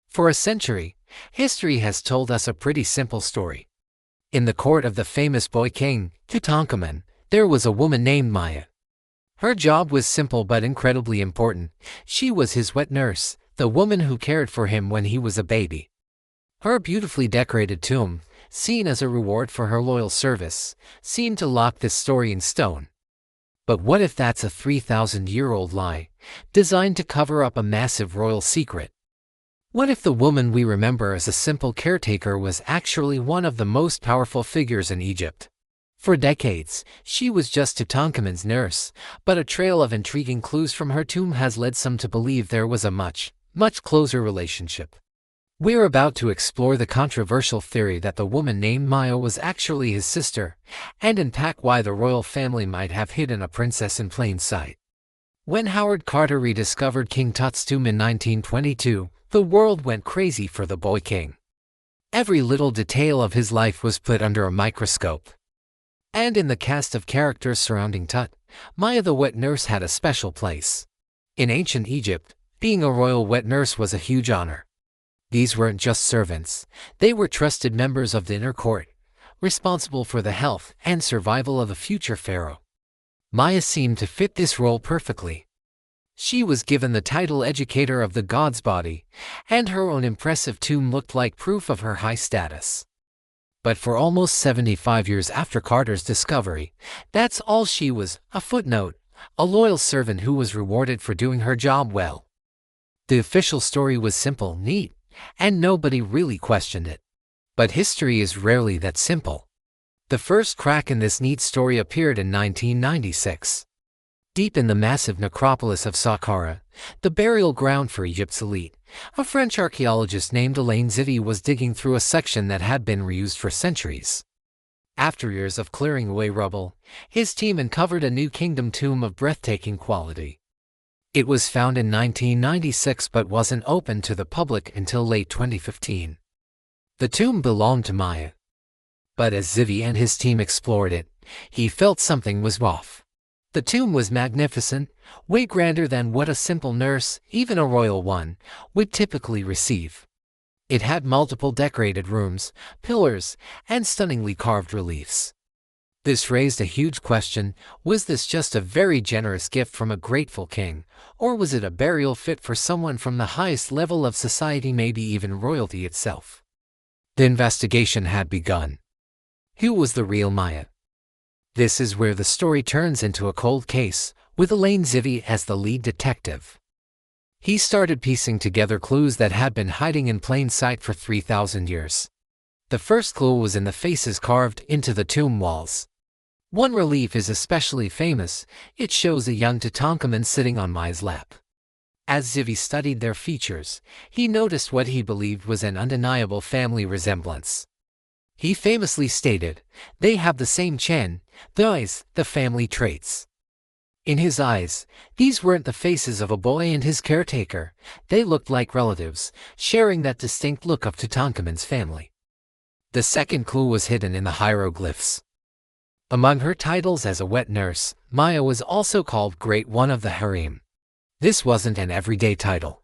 For a century, history has told us a pretty simple story. In the court of the famous boy king, Tutankhamun, there was a woman named Maya. Her job was simple but incredibly important. She was his wet nurse, the woman who cared for him when he was a baby. Her beautifully decorated tomb, seen as a reward for her loyal service, seemed to lock this story in stone. But what if that's a 3,000-year-old lie, designed to cover up a massive royal secret? What if the woman we remember as a simple caretaker was actually one of the most powerful figures in Egypt? For decades, she was just Tutankhamun's nurse, but a trail of intriguing clues from her tomb has led some to believe there was a much closer relationship. We're about to explore the controversial theory that the woman named Maya was actually his sister, and unpack why the royal family might have hidden a princess in plain sight. When Howard Carter rediscovered King Tut's tomb in 1922, the world went crazy for the boy king. Every little detail of his life was put under a microscope. And in the cast of characters surrounding Tut, Maya the wet nurse had a special place. In ancient Egypt, being a royal wet nurse was a huge honor. These weren't just servants, they were trusted members of the inner court, responsible for the health and survival of the future pharaoh. Maya seemed to fit this role perfectly. She was given the title educator of the god's body, and her own impressive tomb looked like proof of her high status. But for almost 75 years after Carter's discovery, that's all she was, a footnote, a loyal servant who was rewarded for doing her job well. The official story was simple, neat, and nobody really questioned it. But history is rarely that simple. The first crack in this neat story appeared in 1996. Deep in the massive necropolis of Saqqara, the burial ground for Egypt's elite, a French archaeologist named Alain Zivy was digging through a section that had been reused for centuries. After years of clearing away rubble, his team uncovered a new kingdom tomb of breathtaking quality. It was found in 1996 but wasn't open to the public until late 2015. The tomb belonged to Maya. But as Zivy and his team explored it, he felt something was off. The tomb was magnificent, way grander than what a simple nurse, even a royal one, would typically receive. It had multiple decorated rooms, pillars, and stunningly carved reliefs. This raised a huge question: was this just a very generous gift from a grateful king, or was it a burial fit for someone from the highest level of society, maybe even royalty itself? The investigation had begun. Who was the real Maya? This is where the story turns into a cold case, with Alain Zivy as the lead detective. He started piecing together clues that had been hiding in plain sight for 3,000 years. The first clue was in the faces carved into the tomb walls. One relief is especially famous. It shows a young Tutankhamun sitting on Maya's lap. As Zivy studied their features, he noticed what he believed was an undeniable family resemblance. He famously stated, "They have the same chin, the eyes, the family traits." In his eyes, these weren't the faces of a boy and his caretaker. They looked like relatives, sharing that distinct look of Tutankhamun's family. The second clue was hidden in the hieroglyphs. Among her titles as a wet nurse, Maya was also called Great One of the Harem. This wasn't an everyday title.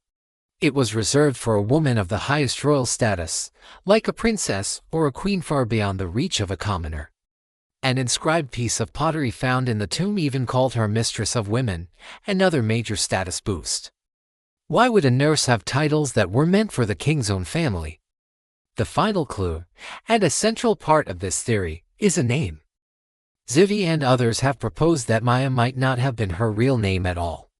It was reserved for a woman of the highest royal status, like a princess or a queen, far beyond the reach of a commoner. An inscribed piece of pottery found in the tomb even called her Mistress of Women, another major status boost. Why would a nurse have titles that were meant for the king's own family? The final clue, and a central part of this theory, is a name. Zivy and others have proposed that Maya might not have been her real name at all.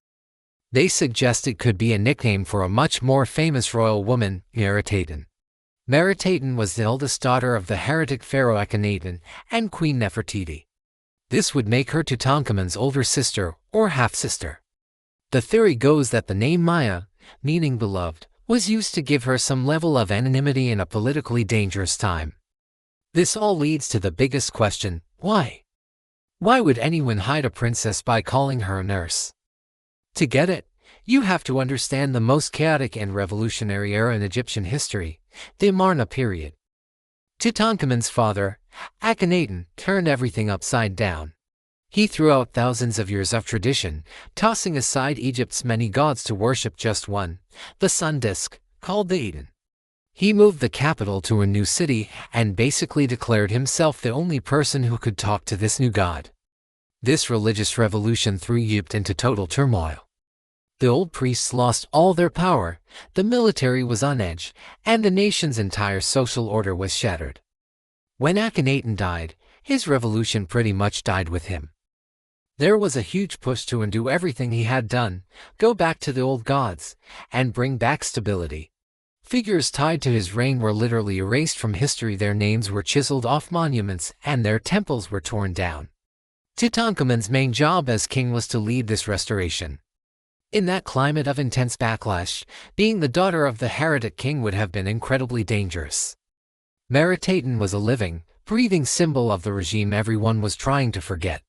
They suggest it could be a nickname for a much more famous royal woman, Meriteten. Meriteten was the eldest daughter of the heretic pharaoh Akhenaten and Queen Nefertiti. This would make her Tutankhamun's older sister or half-sister. The theory goes that the name Maya, meaning beloved, was used to give her some level of anonymity in a politically dangerous time. This all leads to the biggest question: why? Why would anyone hide a princess by calling her a nurse? To get it, you have to understand the most chaotic and revolutionary era in Egyptian history, the Amarna period. Tutankhamun's father, Akhenaten, turned everything upside down. He threw out thousands of years of tradition, tossing aside Egypt's many gods to worship just one, the sun disk, called the Eden. He moved the capital to a new city and basically declared himself the only person who could talk to this new god. This religious revolution threw Egypt into total turmoil. The old priests lost all their power, the military was on edge, and the nation's entire social order was shattered. When Akhenaten died, his revolution pretty much died with him. There was a huge push to undo everything he had done, go back to the old gods, and bring back stability. Figures tied to his reign were literally erased from history, their names were chiseled off monuments, and their temples were torn down. Tutankhamun's main job as king was to lead this restoration. In that climate of intense backlash, being the daughter of the heretic king would have been incredibly dangerous. Meritaten was a living, breathing symbol of the regime everyone was trying to forget.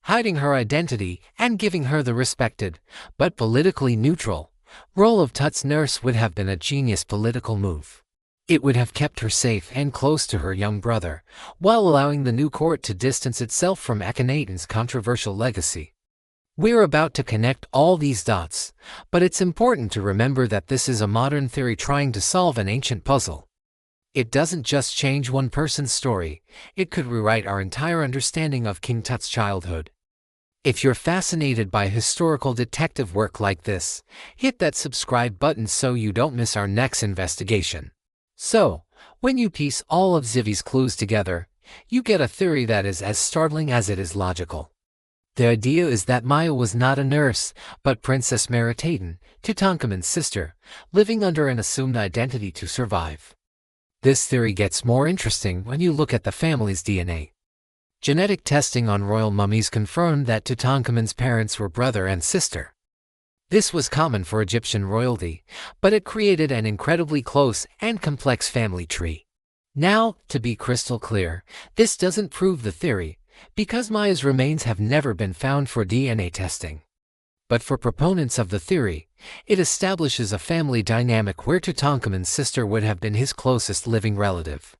Hiding her identity and giving her the respected, but politically neutral, role of Tut's nurse would have been a genius political move. It would have kept her safe and close to her young brother, while allowing the new court to distance itself from Akhenaten's controversial legacy. We're about to connect all these dots, but it's important to remember that this is a modern theory trying to solve an ancient puzzle. It doesn't just change one person's story, it could rewrite our entire understanding of King Tut's childhood. If you're fascinated by historical detective work like this, hit that subscribe button so you don't miss our next investigation. So, when you piece all of Zivi's clues together, you get a theory that is as startling as it is logical. The idea is that Maya was not a nurse, but Princess Meritaten, Tutankhamun's sister, living under an assumed identity to survive. This theory gets more interesting when you look at the family's DNA. Genetic testing on royal mummies confirmed that Tutankhamun's parents were brother and sister. This was common for Egyptian royalty, but it created an incredibly close and complex family tree. Now, to be crystal clear, this doesn't prove the theory, because Maya's remains have never been found for DNA testing. But for proponents of the theory, it establishes a family dynamic where Tutankhamun's sister would have been his closest living relative.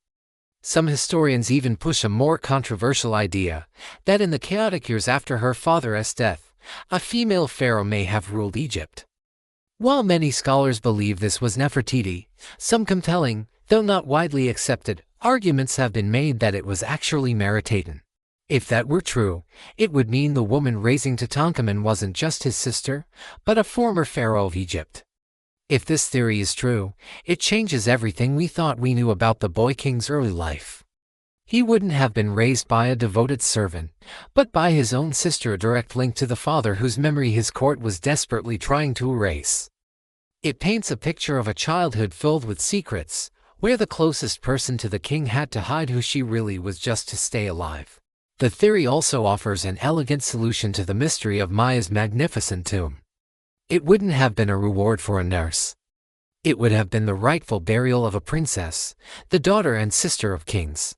Some historians even push a more controversial idea, that in the chaotic years after her father's death, a female pharaoh may have ruled Egypt. While many scholars believe this was Nefertiti, some compelling, though not widely accepted, arguments have been made that it was actually Meritaten. If that were true, it would mean the woman raising Tutankhamun wasn't just his sister, but a former pharaoh of Egypt. If this theory is true, it changes everything we thought we knew about the boy king's early life. He wouldn't have been raised by a devoted servant, but by his own sister, a direct link to the father whose memory his court was desperately trying to erase. It paints a picture of a childhood filled with secrets, where the closest person to the king had to hide who she really was just to stay alive. The theory also offers an elegant solution to the mystery of Maya's magnificent tomb. It wouldn't have been a reward for a nurse. It would have been the rightful burial of a princess, the daughter and sister of kings.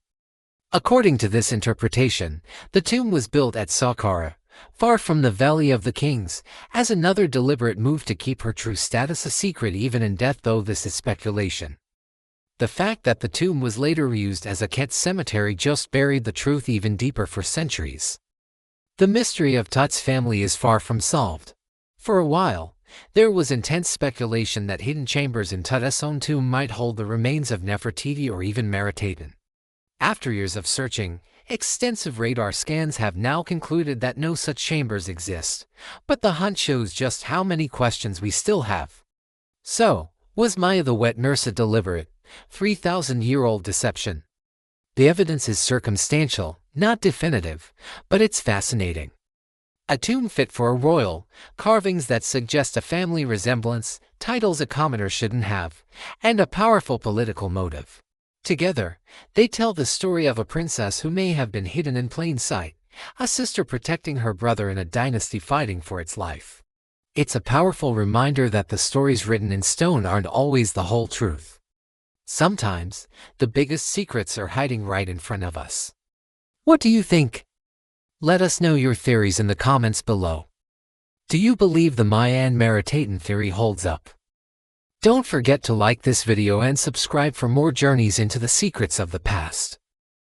According to this interpretation, the tomb was built at Saqqara, far from the Valley of the Kings, as another deliberate move to keep her true status a secret even in death, though this is speculation. The fact that the tomb was later reused as a Ket cemetery just buried the truth even deeper for centuries. The mystery of Tut's family is far from solved. For a while, there was intense speculation that hidden chambers in Tut's own tomb might hold the remains of Nefertiti or even Meritaten. After years of searching, extensive radar scans have now concluded that no such chambers exist, but the hunt shows just how many questions we still have. So, was Maya the wet nurse a deliberate, 3,000-year-old deception? The evidence is circumstantial, not definitive, but it's fascinating. A tomb fit for a royal, carvings that suggest a family resemblance, titles a commoner shouldn't have, and a powerful political motive. Together, they tell the story of a princess who may have been hidden in plain sight, a sister protecting her brother in a dynasty fighting for its life. It's a powerful reminder that the stories written in stone aren't always the whole truth. Sometimes, the biggest secrets are hiding right in front of us. What do you think? Let us know your theories in the comments below. Do you believe the Maya and Meritaten theory holds up? Don't forget to like this video and subscribe for more journeys into the secrets of the past.